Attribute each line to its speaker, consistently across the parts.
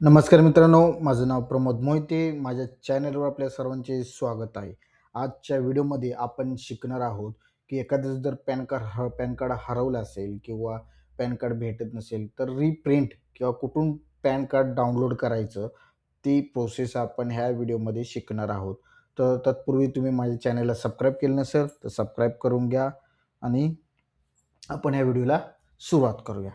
Speaker 1: नमस्कार मित्रांनो, माझं नाव प्रमोद मोहिते. माझ्या चॅनलवर आपल्या सर्वांचे स्वागत आहे. आजच्या व्हिडिओमध्ये आपण शिकणार आहोत, की एखादं जर पॅन कार्ड हरवलं असेल किंवा पॅन कार्ड भेटत नसेल, तर रिप्रिंट किंवा कुठून पॅन कार्ड डाउनलोड करायचं, ती प्रोसेस आपण ह्या व्हिडिओमध्ये शिकणार आहोत. तर तत्पूर्वी तुम्ही माझ्या चॅनलला सबस्क्राईब केलं नसेल, तर सबस्क्राईब करून घ्या आणि आपण ह्या व्हिडिओला सुरुवात करूया.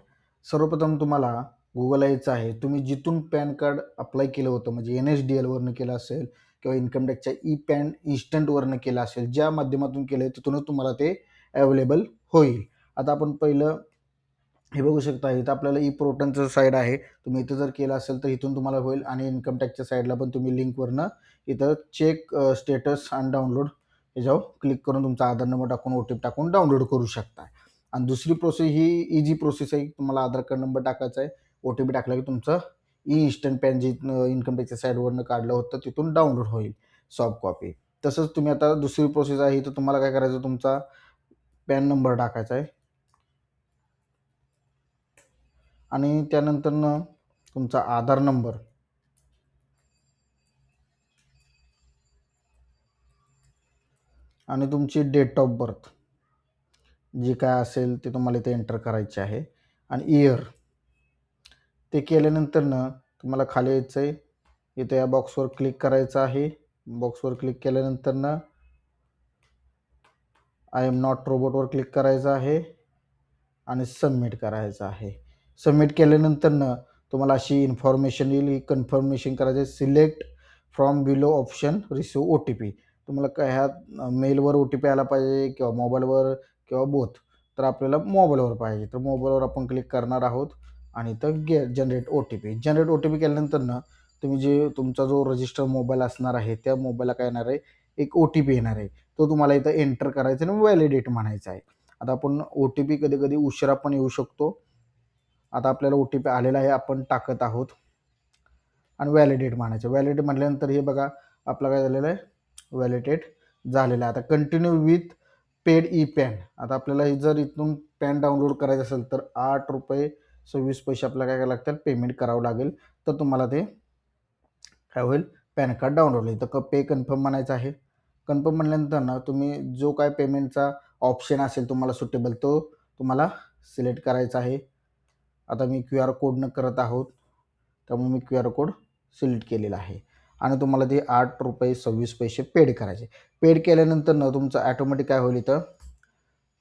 Speaker 1: सर्वप्रथम तुम्हाला Google यायचं आहे. तुम्ही जिथून पॅन कार्ड अप्लाय केलं होतं म्हणजे NSDLवरनं केलं असेल किंवा इन्कम टॅक्सच्या ई-पॅन इन्स्टंटवरनं केलं असेल, ज्या माध्यमातून केलं तिथूनच तुम्हाला ते अवेलेबल होईल. आता आपण पहिलं हे बघू शकता, इथं आपल्याला ई पोर्टलचं साईड आहे. तुम्ही इथं जर केलं असेल तर इथून तुम्हाला होईल आणि इन्कम टॅक्सच्या साईडला पण तुम्ही लिंकवरनं इथं चेक स्टेटस आणि डाउनलोड याच्यावर क्लिक करून तुमचा आधार नंबर टाकून OTP टाकून डाउनलोड करू शकता. आणि दुसरी प्रोसेस ही इझी प्रोसेस आहे. तुम्हाला आधार कार्ड नंबर टाकायचा आहे, OTP टाकला की तुमचं इन्स्टंट पॅन जे इन्कम टॅक्सच्या साईडवरनं काढलं होतं तिथून डाउनलोड होईल सॉफ्ट कॉपी. तसंच तुम्ही आता दुसरी प्रोसेस आहे, तर तुम्हाला काय करायचं, तुमचा पॅन नंबर टाकायचा आहे आणि त्यानंतरनं तुमचा आधार नंबर आणि तुमची डेट ऑफ बर्थ जी काय असेल ते तुम्हाला इथे एंटर करायचे आहे आणि इयर ते केल्यानंतरनं तुम्हाला खाली यायचं आहे. इथे या बॉक्सवर क्लिक करायचं आहे. बॉक्सवर क्लिक केल्यानंतरनं आय एम नॉट रोबोटवर क्लिक करायचं आहे आणि सबमिट करायचं आहे. सबमिट केल्यानंतरनं तुम्हाला अशी इन्फॉर्मेशन येईल, ही कन्फर्मेशन करायचं आहे. Select from below option receive OTP. तुम्हाला काय ह्या मेलवर OTP आला पाहिजे किंवा मोबाईलवर किंवा बोथ. तर आपल्याला मोबाईलवर पाहिजे, तर मोबाईलवर आपण क्लिक करणार आहोत आणि इथं जनरेट OTP. जनरेट OTP केल्यानंतरनं तुम्ही जे तुमचा जो रजिस्टर मोबाईल असणार आहे, त्या मोबाईलला काय येणार आहे, एक OTP येणार आहे. तो तुम्हाला इथं एंटर करायचा आणि व्हॅलिडेट म्हणायचा आहे. आता आपण OTP कधी-कधी उशिरा पण येऊ शकतो. आता आपल्याला OTP आलेला आहे, आपण टाकत आहोत आणि व्हॅलिडेट म्हणायचं. व्हॅलिडेट म्हटल्यानंतर हे बघा आपलं काय झालेलं आहे, व्हॅलिडेट झालेलं आहे. आता कंटिन्यू विथ पेड ई-पॅन. आता आपल्याला हे जर इथून पॅन डाउनलोड करायचं असेल तर ₹8.26 आपल्याला काय करावं लागतील, पेमेंट करावं लागेल. तर तुम्हाला ते काय होईल, पॅन कार्ड डाउनलोड होईल. तर पे कन्फर्म म्हणायचं आहे. कन्फर्म म्हटल्यानंतर ना तुम्ही जो काय पेमेंटचा ऑप्शन असेल तुम्हाला सुटेबल, तो तुम्हाला सिलेक्ट करायचा आहे. आता मी QR कोडनं करत आहोत, त्यामुळे मी QR कोड सिलेक्ट केलेला आहे आणि तुम्हाला ते ₹8.26 पेड करायचे. पेड केल्यानंतर ना तुमचं ॲटोमॅटिक काय होईल, इथं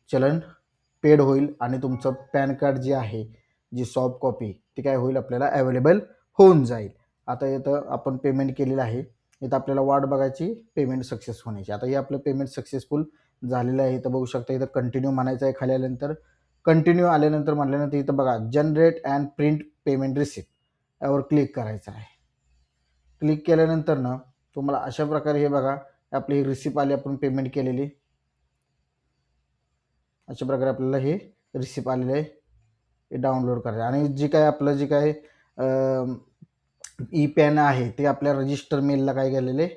Speaker 1: चलन पेड होईल आणि तुमचं पॅन कार्ड जे आहे, जी सॉफ्ट कॉपी, ती काय होईल, आपल्याला अवेलेबल होऊन जाईल. आता इथं आपण पेमेंट केलेलं आहे. इथं आपल्याला वाट बघायची पेमेंट सक्सेस होण्याची. आता हे आपलं पेमेंट सक्सेसफुल झालेलं आहे. इथं बघू शकता, इथं कंटिन्यू म्हणायचं आहे. खाली आल्यानंतर कंटिन्यू आल्यानंतर म्हटल्यानंतर इथं बघा generate and print payment receipt यावर क्लिक करायचं आहे. क्लिक केल्यानंतर ना तुम्हाला अशा प्रकारे हे बघा आपली ही रिसिप्ट आली, आपण पेमेंट केलेली. अशा प्रकारे आपल्याला हे रिसिप्ट आलेलं आहे, हे डाउनलोड करायचं आणि जी काय आपलं जे काय ई-पॅन आहे ते आपल्या रजिस्टर मेलला काय केलेले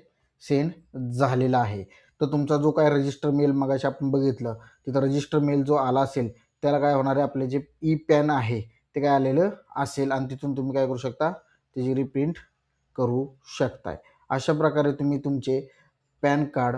Speaker 1: सेंड झालेला आहे. तर तुमचा जो काय रजिस्टर मेल मगाशी आपण बघितलं, तिथं रजिस्टर मेल जो आला असेल त्याला काय होणार आहे, आपले जे ई-पॅन आहे ते काय आलेलं असेल आणि तिथून तुम्ही काय करू शकता, त्याची रिप्रिंट करू शकताय. अशा प्रकारे तुम्ही तुमचे पॅन कार्ड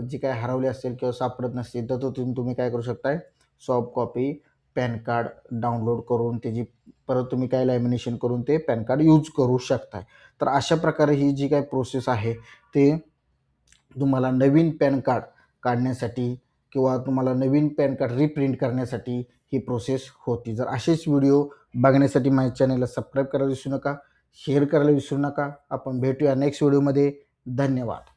Speaker 1: जे काही हरवले असेल किंवा सापडत नसतील तर तुम्ही काय करू शकताय, soft copy pan card download करून त्याची परत तुम्ही काय लॅमिनेशन करून ते पॅन कार्ड यूज करू शकताय. तर अशा प्रकारे ही जी काही प्रोसेस आहे ते तुम्हाला नवीन पॅन कार्ड काढण्यासाठी किंवा तुम्हाला नवीन पॅन कार्ड रिप्रिंट करण्यासाठी ही प्रोसेस होती. जर असेच व्हिडिओ बघण्यासाठी माझ्या चॅनलला सबस्क्राईब करायला विसरू नका, शेअर करायला विसरू नका. आपण भेटूया नेक्स्ट व्हिडिओमध्ये. धन्यवाद.